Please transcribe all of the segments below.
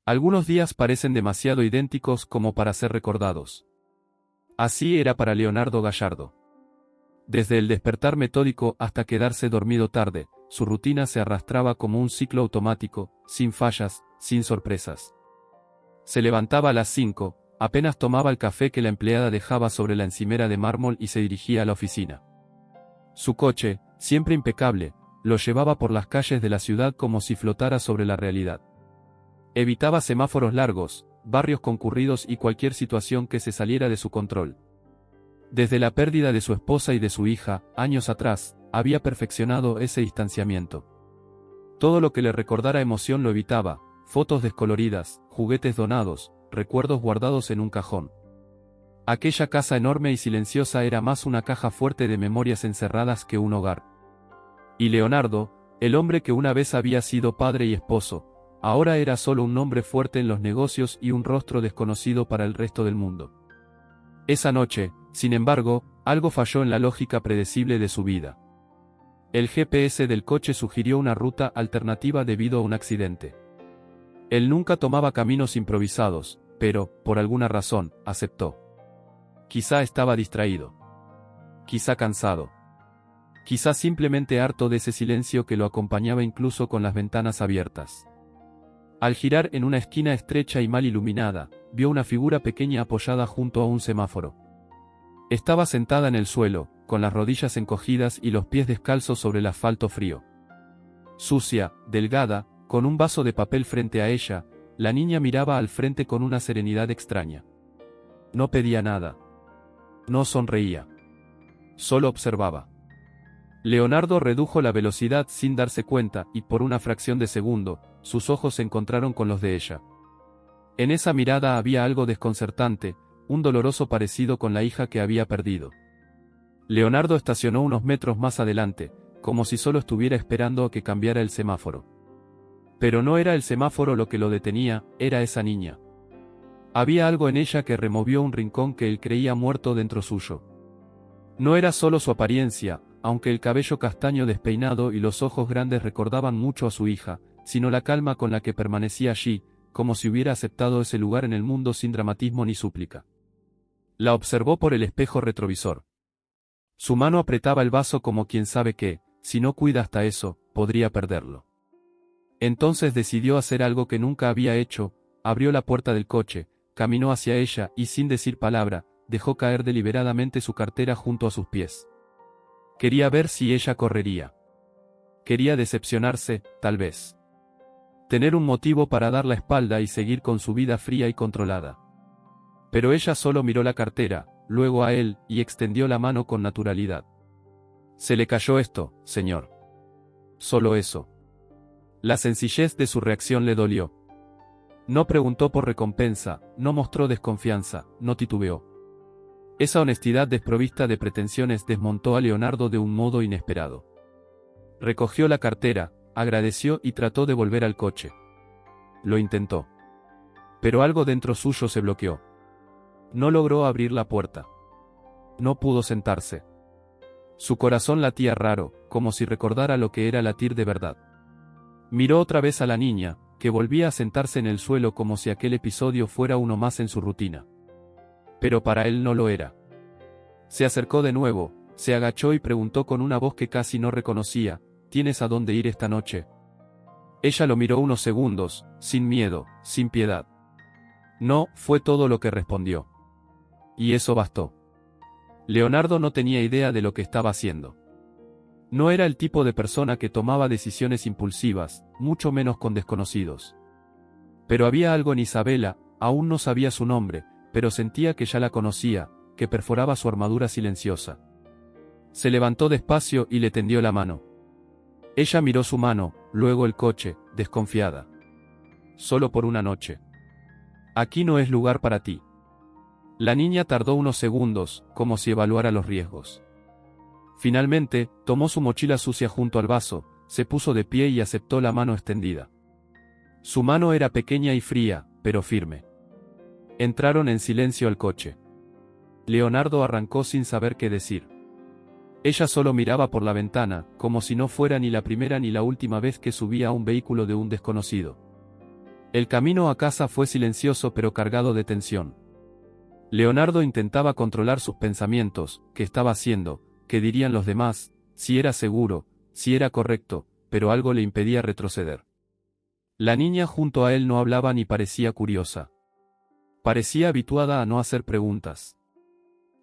Algunos días parecen demasiado idénticos como para ser recordados. Así era para Leonardo Gallardo. Desde el despertar metódico hasta quedarse dormido tarde, su rutina se arrastraba como un ciclo automático, sin fallas, sin sorpresas. Se levantaba a las 5, apenas tomaba el café que la empleada dejaba sobre la encimera de mármol y se dirigía a la oficina. Su coche, siempre impecable, lo llevaba por las calles de la ciudad como si flotara sobre la realidad. Evitaba semáforos largos, barrios concurridos y cualquier situación que se saliera de su control. Desde la pérdida de su esposa y de su hija, años atrás, había perfeccionado ese distanciamiento. Todo lo que le recordara emoción lo evitaba, fotos descoloridas, juguetes donados, recuerdos guardados en un cajón. Aquella casa enorme y silenciosa era más una caja fuerte de memorias encerradas que un hogar. Y Leonardo, el hombre que una vez había sido padre y esposo, ahora era solo un nombre fuerte en los negocios y un rostro desconocido para el resto del mundo. Esa noche, sin embargo, algo falló en la lógica predecible de su vida. El GPS del coche sugirió una ruta alternativa debido a un accidente. Él nunca tomaba caminos improvisados, pero, por alguna razón, aceptó. Quizá estaba distraído. Quizá cansado. Quizá simplemente harto de ese silencio que lo acompañaba incluso con las ventanas abiertas. Al girar en una esquina estrecha y mal iluminada, vio una figura pequeña apoyada junto a un semáforo. Estaba sentada en el suelo, con las rodillas encogidas y los pies descalzos sobre el asfalto frío. Sucia, delgada, con un vaso de papel frente a ella, la niña miraba al frente con una serenidad extraña. No pedía nada. No sonreía. Solo observaba. Leonardo redujo la velocidad sin darse cuenta y por una fracción de segundo, sus ojos se encontraron con los de ella. En esa mirada había algo desconcertante, un doloroso parecido con la hija que había perdido. Leonardo estacionó unos metros más adelante, como si solo estuviera esperando a que cambiara el semáforo. Pero no era el semáforo lo que lo detenía, era esa niña. Había algo en ella que removió un rincón que él creía muerto dentro suyo. No era solo su apariencia, aunque el cabello castaño despeinado y los ojos grandes recordaban mucho a su hija, sino la calma con la que permanecía allí, como si hubiera aceptado ese lugar en el mundo sin dramatismo ni súplica. La observó por el espejo retrovisor. Su mano apretaba el vaso como quien sabe que, si no cuida hasta eso, podría perderlo. Entonces decidió hacer algo que nunca había hecho, abrió la puerta del coche, caminó hacia ella y sin decir palabra, dejó caer deliberadamente su cartera junto a sus pies. Quería ver si ella correría. Quería decepcionarse, tal vez. Tener un motivo para dar la espalda y seguir con su vida fría y controlada. Pero ella solo miró la cartera, luego a él, y extendió la mano con naturalidad. Se le cayó esto, señor. Solo eso. La sencillez de su reacción le dolió. No preguntó por recompensa, no mostró desconfianza, no titubeó. Esa honestidad desprovista de pretensiones desmontó a Leonardo de un modo inesperado. Recogió la cartera, agradeció y trató de volver al coche. Lo intentó. Pero algo dentro suyo se bloqueó. No logró abrir la puerta. No pudo sentarse. Su corazón latía raro, como si recordara lo que era latir de verdad. Miró otra vez a la niña, que volvía a sentarse en el suelo como si aquel episodio fuera uno más en su rutina. Pero para él no lo era. Se acercó de nuevo, se agachó y preguntó con una voz que casi no reconocía, ¿tienes a dónde ir esta noche? Ella lo miró unos segundos, sin miedo, sin piedad. No, fue todo lo que respondió. Y eso bastó. Leonardo no tenía idea de lo que estaba haciendo. No era el tipo de persona que tomaba decisiones impulsivas, mucho menos con desconocidos. Pero había algo en Isabela, aún no sabía su nombre, pero sentía que ya la conocía, que perforaba su armadura silenciosa. Se levantó despacio y le tendió la mano. Ella miró su mano, luego el coche, desconfiada. Solo por una noche. Aquí no es lugar para ti. La niña tardó unos segundos, como si evaluara los riesgos. Finalmente, tomó su mochila sucia junto al vaso, se puso de pie y aceptó la mano extendida. Su mano era pequeña y fría, pero firme. Entraron en silencio al coche. Leonardo arrancó sin saber qué decir. Ella solo miraba por la ventana, como si no fuera ni la primera ni la última vez que subía a un vehículo de un desconocido. El camino a casa fue silencioso pero cargado de tensión. Leonardo intentaba controlar sus pensamientos, qué estaba haciendo, qué dirían los demás, si era seguro, si era correcto, pero algo le impedía retroceder. La niña junto a él no hablaba ni parecía curiosa. Parecía habituada a no hacer preguntas.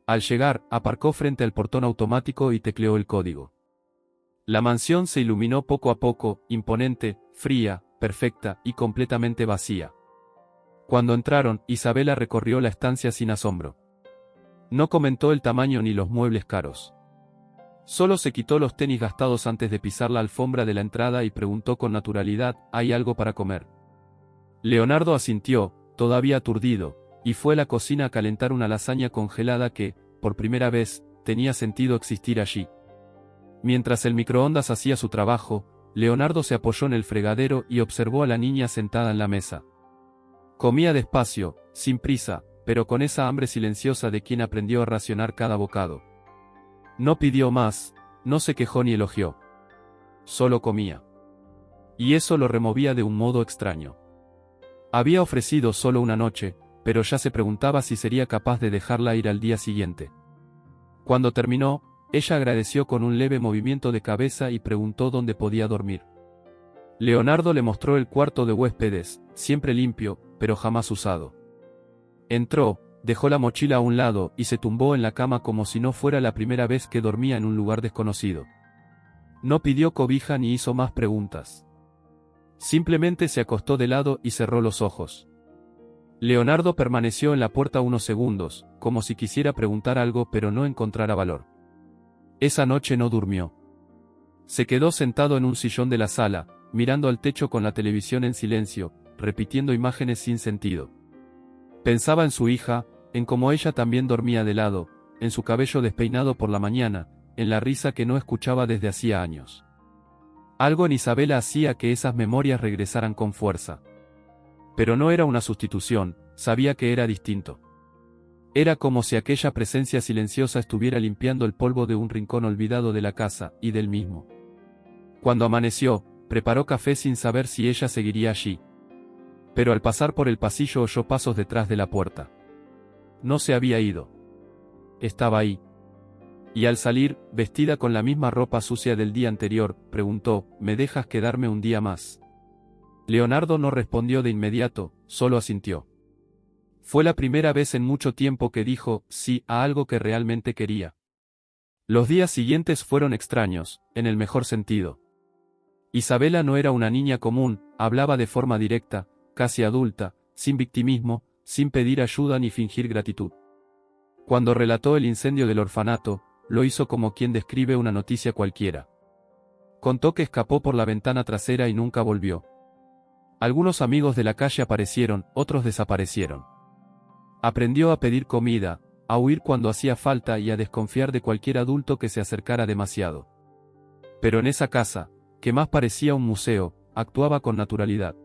Al llegar, aparcó frente al portón automático y tecleó el código. La mansión se iluminó poco a poco, imponente, fría, perfecta y completamente vacía. Cuando entraron, Isabela recorrió la estancia sin asombro. No comentó el tamaño ni los muebles caros. Solo se quitó los tenis gastados antes de pisar la alfombra de la entrada y preguntó con naturalidad, ¿hay algo para comer? Leonardo asintió, todavía aturdido, y fue a la cocina a calentar una lasaña congelada que, por primera vez, tenía sentido existir allí. Mientras el microondas hacía su trabajo, Leonardo se apoyó en el fregadero y observó a la niña sentada en la mesa. Comía despacio, sin prisa, pero con esa hambre silenciosa de quien aprendió a racionar cada bocado. No pidió más, no se quejó ni elogió. Solo comía. Y eso lo removía de un modo extraño. Había ofrecido solo una noche, pero ya se preguntaba si sería capaz de dejarla ir al día siguiente. Cuando terminó, ella agradeció con un leve movimiento de cabeza y preguntó dónde podía dormir. Leonardo le mostró el cuarto de huéspedes, siempre limpio, pero jamás usado. Entró, dejó la mochila a un lado y se tumbó en la cama como si no fuera la primera vez que dormía en un lugar desconocido. No pidió cobija ni hizo más preguntas. Simplemente se acostó de lado y cerró los ojos. Leonardo permaneció en la puerta unos segundos, como si quisiera preguntar algo pero no encontrara valor. Esa noche no durmió. Se quedó sentado en un sillón de la sala, mirando al techo con la televisión en silencio, repitiendo imágenes sin sentido. Pensaba en su hija, en cómo ella también dormía de lado, en su cabello despeinado por la mañana, en la risa que no escuchaba desde hacía años. Algo en Isabela hacía que esas memorias regresaran con fuerza. Pero no era una sustitución, sabía que era distinto. Era como si aquella presencia silenciosa estuviera limpiando el polvo de un rincón olvidado de la casa, y del mismo. Cuando amaneció, preparó café sin saber si ella seguiría allí. Pero al pasar por el pasillo oyó pasos detrás de la puerta. No se había ido. Estaba ahí. Y al salir, vestida con la misma ropa sucia del día anterior, preguntó, ¿me dejas quedarme un día más? Leonardo no respondió de inmediato, solo asintió. Fue la primera vez en mucho tiempo que dijo sí a algo que realmente quería. Los días siguientes fueron extraños, en el mejor sentido. Isabela no era una niña común, hablaba de forma directa, casi adulta, sin victimismo, sin pedir ayuda ni fingir gratitud. Cuando relató el incendio del orfanato, lo hizo como quien describe una noticia cualquiera. Contó que escapó por la ventana trasera y nunca volvió. Algunos amigos de la calle aparecieron, otros desaparecieron. Aprendió a pedir comida, a huir cuando hacía falta y a desconfiar de cualquier adulto que se acercara demasiado. Pero en esa casa, que más parecía un museo, actuaba con naturalidad.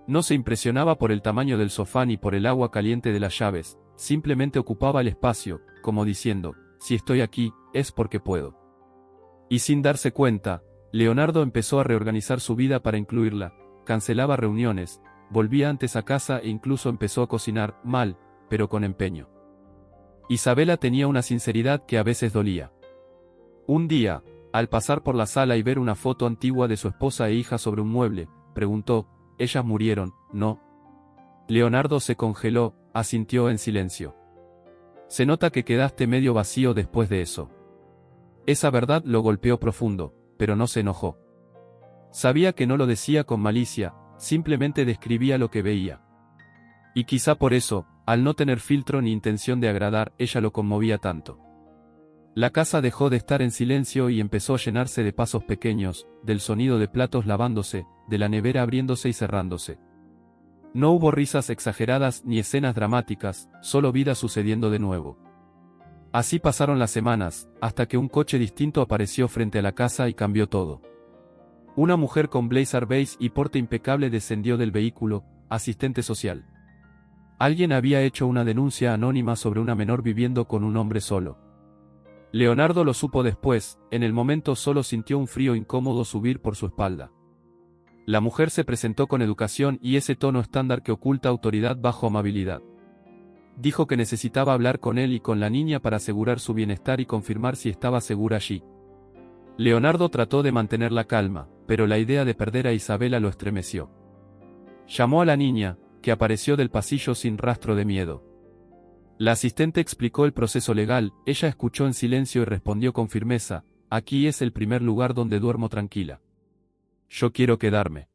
No se impresionaba por el tamaño del sofá ni por el agua caliente de las llaves, simplemente ocupaba el espacio, como diciendo, si estoy aquí, es porque puedo. Y sin darse cuenta, Leonardo empezó a reorganizar su vida para incluirla, cancelaba reuniones, volvía antes a casa e incluso empezó a cocinar, mal, pero con empeño. Isabela tenía una sinceridad que a veces dolía. Un día, al pasar por la sala y ver una foto antigua de su esposa e hija sobre un mueble, preguntó, ¿ellas murieron, no? Leonardo se congeló, asintió en silencio. Se nota que quedaste medio vacío después de eso. Esa verdad lo golpeó profundo, pero no se enojó. Sabía que no lo decía con malicia, simplemente describía lo que veía. Y quizá por eso, al no tener filtro ni intención de agradar, ella lo conmovía tanto. La casa dejó de estar en silencio y empezó a llenarse de pasos pequeños, del sonido de platos lavándose, de la nevera abriéndose y cerrándose. No hubo risas exageradas ni escenas dramáticas, solo vida sucediendo de nuevo. Así pasaron las semanas, hasta que un coche distinto apareció frente a la casa y cambió todo. Una mujer con blazer beige y porte impecable descendió del vehículo, asistente social. Alguien había hecho una denuncia anónima sobre una menor viviendo con un hombre solo. Leonardo lo supo después, en el momento solo sintió un frío incómodo subir por su espalda. La mujer se presentó con educación y ese tono estándar que oculta autoridad bajo amabilidad. Dijo que necesitaba hablar con él y con la niña para asegurar su bienestar y confirmar si estaba segura allí. Leonardo trató de mantener la calma, pero la idea de perder a Isabela lo estremeció. Llamó a la niña, que apareció del pasillo sin rastro de miedo. La asistente explicó el proceso legal, ella escuchó en silencio y respondió con firmeza: aquí es el primer lugar donde duermo tranquila. Yo quiero quedarme.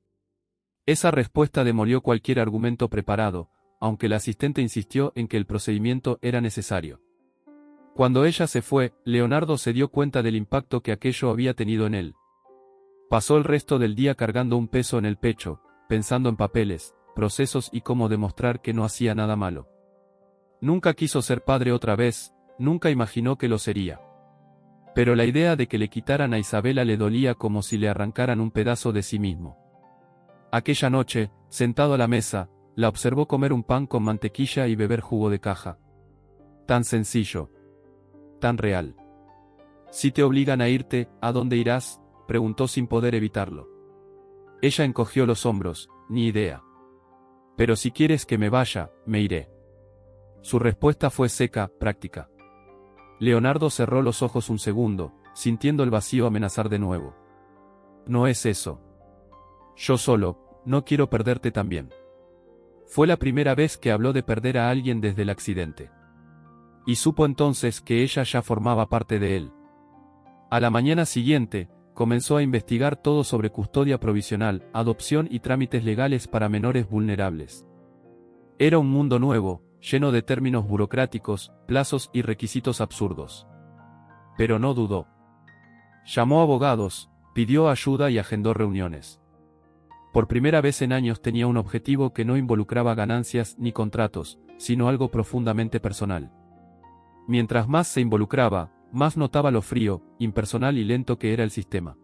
Esa respuesta demolió cualquier argumento preparado, aunque la asistente insistió en que el procedimiento era necesario. Cuando ella se fue, Leonardo se dio cuenta del impacto que aquello había tenido en él. Pasó el resto del día cargando un peso en el pecho, pensando en papeles, procesos y cómo demostrar que no hacía nada malo. Nunca quiso ser padre otra vez, nunca imaginó que lo sería. Pero la idea de que le quitaran a Isabela le dolía como si le arrancaran un pedazo de sí mismo. Aquella noche, sentado a la mesa, la observó comer un pan con mantequilla y beber jugo de caja. Tan sencillo. Tan real. Si te obligan a irte, ¿a dónde irás?, preguntó sin poder evitarlo. Ella encogió los hombros: ni idea. Pero si quieres que me vaya, me iré. Su respuesta fue seca, práctica. Leonardo cerró los ojos un segundo, sintiendo el vacío amenazar de nuevo. No es eso. Yo solo, no quiero perderte también. Fue la primera vez que habló de perder a alguien desde el accidente. Y supo entonces que ella ya formaba parte de él. A la mañana siguiente, comenzó a investigar todo sobre custodia provisional, adopción y trámites legales para menores vulnerables. Era un mundo nuevo, lleno de términos burocráticos, plazos y requisitos absurdos. Pero no dudó. Llamó a abogados, pidió ayuda y agendó reuniones. Por primera vez en años tenía un objetivo que no involucraba ganancias ni contratos, sino algo profundamente personal. Mientras más se involucraba, más notaba lo frío, impersonal y lento que era el sistema.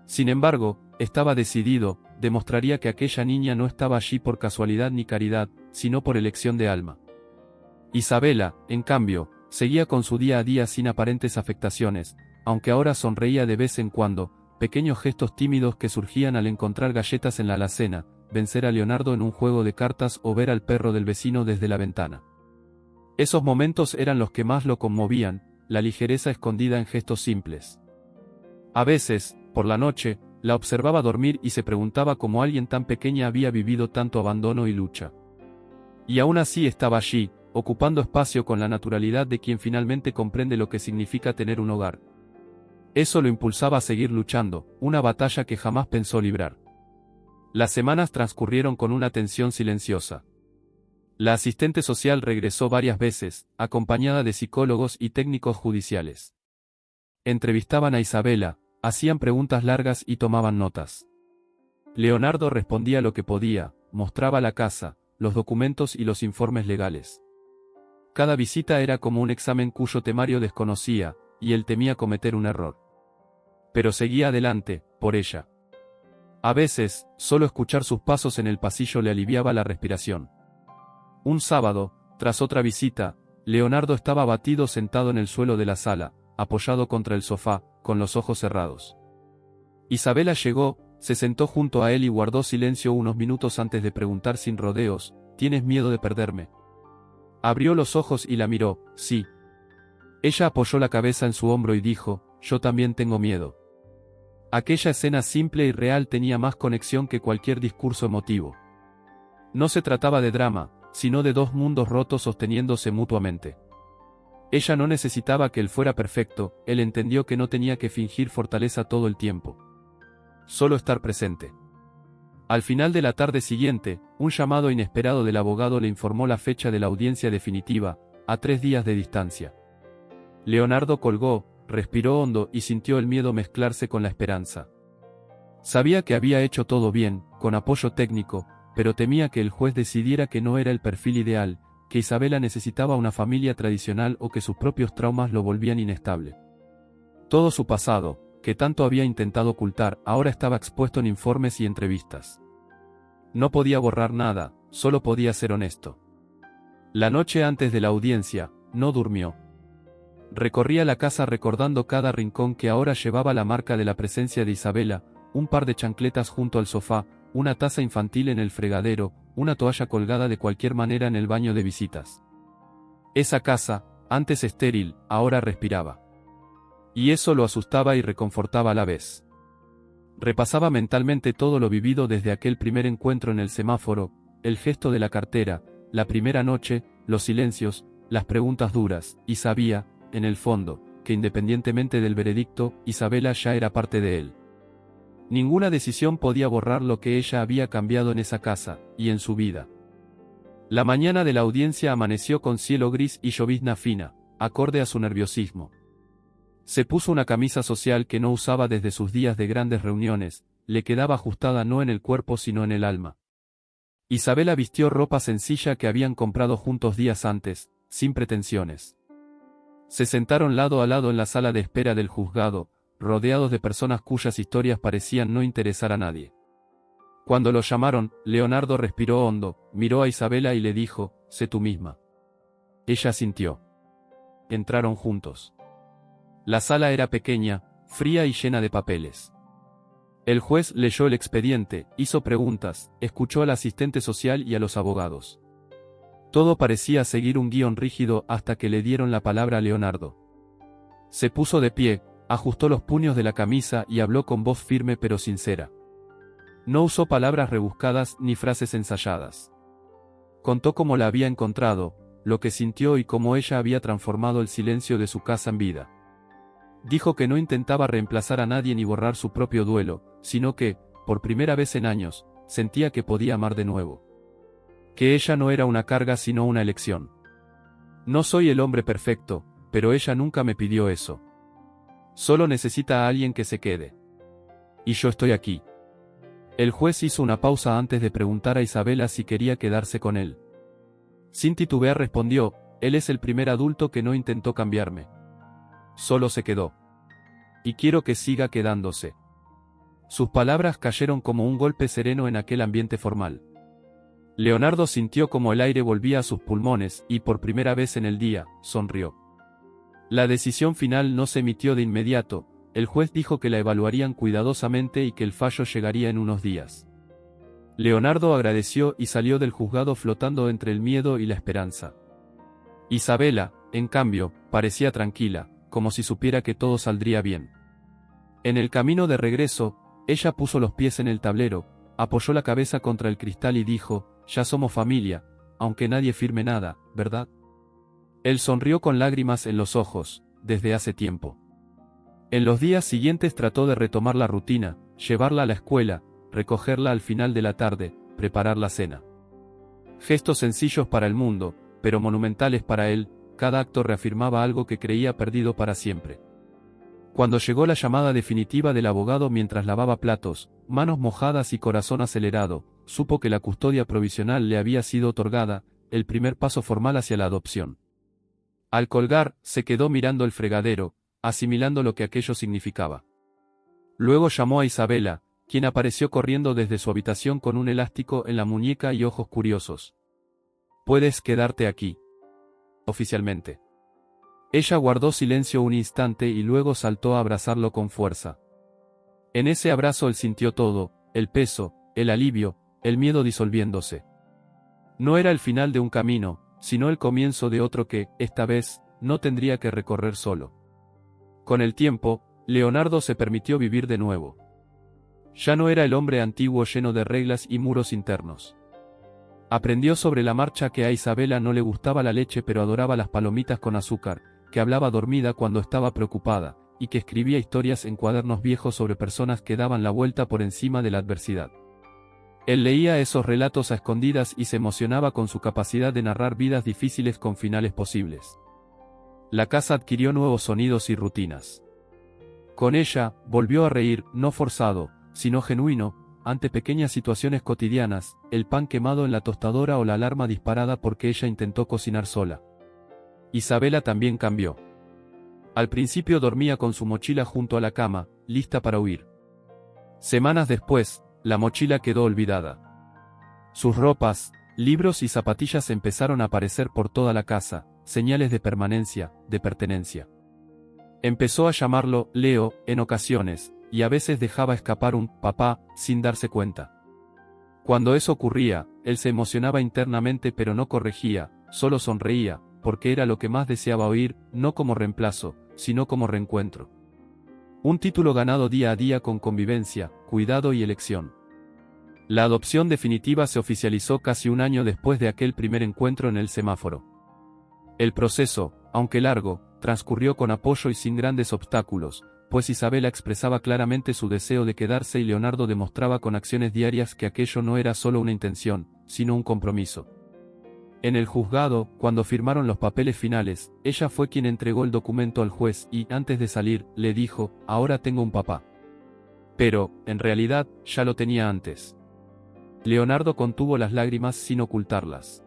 Sin embargo, estaba decidido, demostraría que aquella niña no estaba allí por casualidad ni caridad, sino por elección de alma. Isabela, en cambio, seguía con su día a día sin aparentes afectaciones, aunque ahora sonreía de vez en cuando, pequeños gestos tímidos que surgían al encontrar galletas en la alacena, vencer a Leonardo en un juego de cartas o ver al perro del vecino desde la ventana. Esos momentos eran los que más lo conmovían, la ligereza escondida en gestos simples. A veces, por la noche, la observaba dormir y se preguntaba cómo alguien tan pequeña había vivido tanto abandono y lucha. Y aún así estaba allí, ocupando espacio con la naturalidad de quien finalmente comprende lo que significa tener un hogar. Eso lo impulsaba a seguir luchando, una batalla que jamás pensó librar. Las semanas transcurrieron con una tensión silenciosa. La asistente social regresó varias veces, acompañada de psicólogos y técnicos judiciales. Entrevistaban a Isabela, hacían preguntas largas y tomaban notas. Leonardo respondía lo que podía, mostraba la casa, los documentos y los informes legales. Cada visita era como un examen cuyo temario desconocía, y él temía cometer un error. Pero seguía adelante, por ella. A veces, solo escuchar sus pasos en el pasillo le aliviaba la respiración. Un sábado, tras otra visita, Leonardo estaba abatido sentado en el suelo de la sala, apoyado contra el sofá, con los ojos cerrados. Isabela llegó, se sentó junto a él y guardó silencio unos minutos antes de preguntar sin rodeos: ¿tienes miedo de perderme? Abrió los ojos y la miró: sí. Ella apoyó la cabeza en su hombro y dijo: yo también tengo miedo. Aquella escena simple y real tenía más conexión que cualquier discurso emotivo. No se trataba de drama, sino de dos mundos rotos sosteniéndose mutuamente. Ella no necesitaba que él fuera perfecto, él entendió que no tenía que fingir fortaleza todo el tiempo. Solo estar presente. Al final de la tarde siguiente, un llamado inesperado del abogado le informó la fecha de la audiencia definitiva, a 3 días de distancia. Leonardo colgó, respiró hondo y sintió el miedo mezclarse con la esperanza. Sabía que había hecho todo bien, con apoyo técnico, pero temía que el juez decidiera que no era el perfil ideal, que Isabela necesitaba una familia tradicional o que sus propios traumas lo volvían inestable. Todo su pasado, que tanto había intentado ocultar, ahora estaba expuesto en informes y entrevistas. No podía borrar nada, solo podía ser honesto. La noche antes de la audiencia, no durmió. Recorría la casa recordando cada rincón que ahora llevaba la marca de la presencia de Isabela, un par de chancletas junto al sofá, una taza infantil en el fregadero, una toalla colgada de cualquier manera en el baño de visitas. Esa casa, antes estéril, ahora respiraba. Y eso lo asustaba y reconfortaba a la vez. Repasaba mentalmente todo lo vivido desde aquel primer encuentro en el semáforo, el gesto de la cartera, la primera noche, los silencios, las preguntas duras, y sabía, en el fondo, que independientemente del veredicto, Isabela ya era parte de él. Ninguna decisión podía borrar lo que ella había cambiado en esa casa, y en su vida. La mañana de la audiencia amaneció con cielo gris y llovizna fina, acorde a su nerviosismo. Se puso una camisa social que no usaba desde sus días de grandes reuniones, le quedaba ajustada no en el cuerpo sino en el alma. Isabela vistió ropa sencilla que habían comprado juntos días antes, sin pretensiones. Se sentaron lado a lado en la sala de espera del juzgado, rodeados de personas cuyas historias parecían no interesar a nadie. Cuando lo llamaron, Leonardo respiró hondo, miró a Isabela y le dijo, «Sé tú misma». Ella asintió. Entraron juntos. La sala era pequeña, fría y llena de papeles. El juez leyó el expediente, hizo preguntas, escuchó al asistente social y a los abogados. Todo parecía seguir un guión rígido hasta que le dieron la palabra a Leonardo. Se puso de pie, ajustó los puños de la camisa y habló con voz firme pero sincera. No usó palabras rebuscadas ni frases ensayadas. Contó cómo la había encontrado, lo que sintió y cómo ella había transformado el silencio de su casa en vida. Dijo que no intentaba reemplazar a nadie ni borrar su propio duelo, sino que, por primera vez en años, sentía que podía amar de nuevo. Que ella no era una carga sino una elección. No soy el hombre perfecto, pero ella nunca me pidió eso. Solo necesita a alguien que se quede. Y yo estoy aquí. El juez hizo una pausa antes de preguntar a Isabela si quería quedarse con él. Sin titubear respondió, él es el primer adulto que no intentó cambiarme. Solo se quedó. Y quiero que siga quedándose. Sus palabras cayeron como un golpe sereno en aquel ambiente formal. Leonardo sintió como el aire volvía a sus pulmones y por primera vez en el día, sonrió. La decisión final no se emitió de inmediato, el juez dijo que la evaluarían cuidadosamente y que el fallo llegaría en unos días. Leonardo agradeció y salió del juzgado flotando entre el miedo y la esperanza. Isabela, en cambio, parecía tranquila, como si supiera que todo saldría bien. En el camino de regreso, ella puso los pies en el tablero, apoyó la cabeza contra el cristal y dijo, «Ya somos familia, aunque nadie firme nada, ¿verdad?». Él sonrió con lágrimas en los ojos, desde hace tiempo. En los días siguientes trató de retomar la rutina, llevarla a la escuela, recogerla al final de la tarde, preparar la cena. Gestos sencillos para el mundo, pero monumentales para él, cada acto reafirmaba algo que creía perdido para siempre. Cuando llegó la llamada definitiva del abogado mientras lavaba platos, manos mojadas y corazón acelerado, supo que la custodia provisional le había sido otorgada, el primer paso formal hacia la adopción. Al colgar, se quedó mirando el fregadero, asimilando lo que aquello significaba. Luego llamó a Isabela, quien apareció corriendo desde su habitación con un elástico en la muñeca y ojos curiosos. «Puedes quedarte aquí. Oficialmente». Ella guardó silencio un instante y luego saltó a abrazarlo con fuerza. En ese abrazo él sintió todo, el peso, el alivio, el miedo disolviéndose. No era el final de un camino, sino el comienzo de otro que, esta vez, no tendría que recorrer solo. Con el tiempo, Leonardo se permitió vivir de nuevo. Ya no era el hombre antiguo lleno de reglas y muros internos. Aprendió sobre la marcha que a Isabela no le gustaba la leche pero adoraba las palomitas con azúcar, que hablaba dormida cuando estaba preocupada, y que escribía historias en cuadernos viejos sobre personas que daban la vuelta por encima de la adversidad. Él leía esos relatos a escondidas y se emocionaba con su capacidad de narrar vidas difíciles con finales posibles. La casa adquirió nuevos sonidos y rutinas. Con ella, volvió a reír, no forzado, sino genuino, ante pequeñas situaciones cotidianas, el pan quemado en la tostadora o la alarma disparada porque ella intentó cocinar sola. Isabela también cambió. Al principio dormía con su mochila junto a la cama, lista para huir. Semanas después, la mochila quedó olvidada. Sus ropas, libros y zapatillas empezaron a aparecer por toda la casa, señales de permanencia, de pertenencia. Empezó a llamarlo Leo, en ocasiones, y a veces dejaba escapar un «papá» sin darse cuenta. Cuando eso ocurría, él se emocionaba internamente pero no corregía, solo sonreía, porque era lo que más deseaba oír, no como reemplazo, sino como reencuentro. Un título ganado día a día con convivencia, cuidado y elección. La adopción definitiva se oficializó casi un año después de aquel primer encuentro en el semáforo. El proceso, aunque largo, transcurrió con apoyo y sin grandes obstáculos, pues Isabela expresaba claramente su deseo de quedarse y Leonardo demostraba con acciones diarias que aquello no era solo una intención, sino un compromiso. En el juzgado, cuando firmaron los papeles finales, ella fue quien entregó el documento al juez y, antes de salir, le dijo: «Ahora tengo un papá». Pero, en realidad, ya lo tenía antes. Leonardo contuvo las lágrimas sin ocultarlas.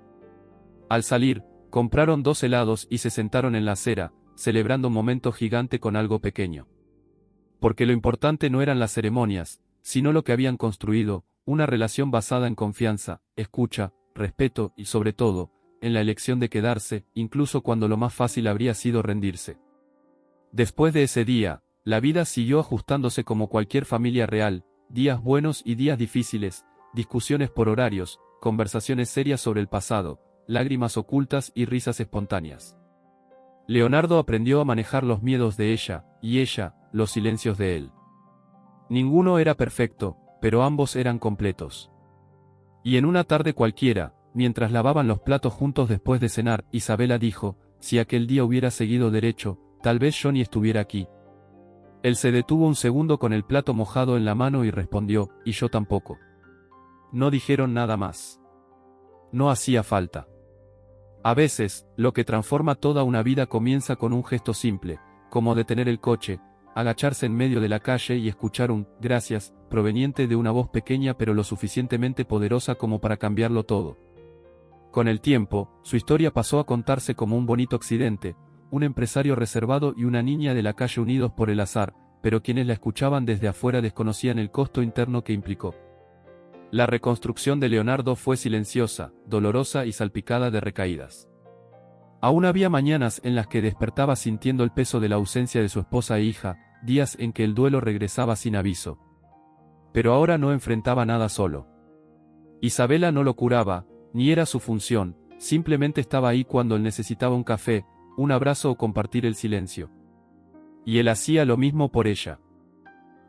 Al salir, compraron 2 helados y se sentaron en la acera, celebrando un momento gigante con algo pequeño. Porque lo importante no eran las ceremonias, sino lo que habían construido, una relación basada en confianza, escucha, respeto y sobre todo, en la elección de quedarse, incluso cuando lo más fácil habría sido rendirse. Después de ese día, la vida siguió ajustándose como cualquier familia real, días buenos y días difíciles, discusiones por horarios, conversaciones serias sobre el pasado, lágrimas ocultas y risas espontáneas. Leonardo aprendió a manejar los miedos de ella, y ella, los silencios de él. Ninguno era perfecto, pero ambos eran completos. Y en una tarde cualquiera, mientras lavaban los platos juntos después de cenar, Isabela dijo: «Si aquel día hubiera seguido derecho, tal vez yo ni estuviera aquí». Él se detuvo un segundo con el plato mojado en la mano y respondió: «Y yo tampoco». No dijeron nada más. No hacía falta. A veces, lo que transforma toda una vida comienza con un gesto simple, como detener el coche, agacharse en medio de la calle y escuchar un «gracias», proveniente de una voz pequeña pero lo suficientemente poderosa como para cambiarlo todo. Con el tiempo, su historia pasó a contarse como un bonito accidente, un empresario reservado y una niña de la calle unidos por el azar, pero quienes la escuchaban desde afuera desconocían el costo interno que implicó. La reconstrucción de Leonardo fue silenciosa, dolorosa y salpicada de recaídas. Aún había mañanas en las que despertaba sintiendo el peso de la ausencia de su esposa e hija, días en que el duelo regresaba sin aviso. Pero ahora no enfrentaba nada solo. Isabela no lo curaba, ni era su función, simplemente estaba ahí cuando él necesitaba un café, un abrazo o compartir el silencio. Y él hacía lo mismo por ella.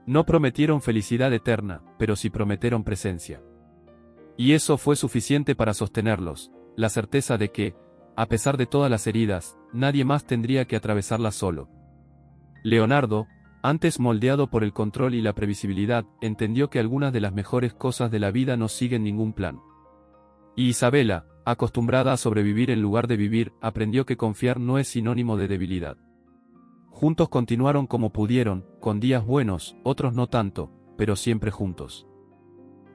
No prometieron felicidad eterna, pero sí prometieron presencia. Y eso fue suficiente para sostenerlos, la certeza de que, a pesar de todas las heridas, nadie más tendría que atravesarlas solo. Leonardo, antes moldeado por el control y la previsibilidad, entendió que algunas de las mejores cosas de la vida no siguen ningún plan. Y Isabela, acostumbrada a sobrevivir en lugar de vivir, aprendió que confiar no es sinónimo de debilidad. Juntos continuaron como pudieron, con días buenos, otros no tanto, pero siempre juntos.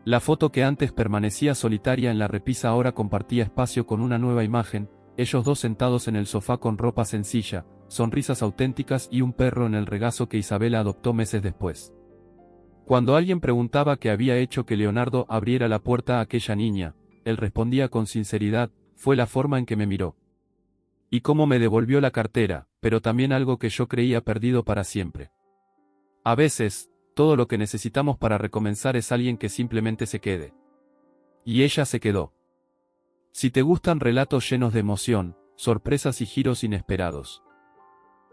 La foto que antes permanecía solitaria en la repisa ahora compartía espacio con una nueva imagen, ellos dos sentados en el sofá con ropa sencilla, sonrisas auténticas y un perro en el regazo que Isabela adoptó meses después. Cuando alguien preguntaba qué había hecho que Leonardo abriera la puerta a aquella niña, él respondía con sinceridad: «Fue la forma en que me miró. Y cómo me devolvió la cartera, pero también algo que yo creía perdido para siempre». A veces, todo lo que necesitamos para recomenzar es alguien que simplemente se quede. Y ella se quedó. Si te gustan relatos llenos de emoción, sorpresas y giros inesperados,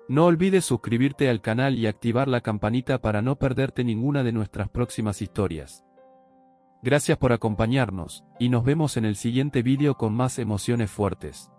no olvides suscribirte al canal y activar la campanita para no perderte ninguna de nuestras próximas historias. Gracias por acompañarnos, y nos vemos en el siguiente vídeo con más emociones fuertes.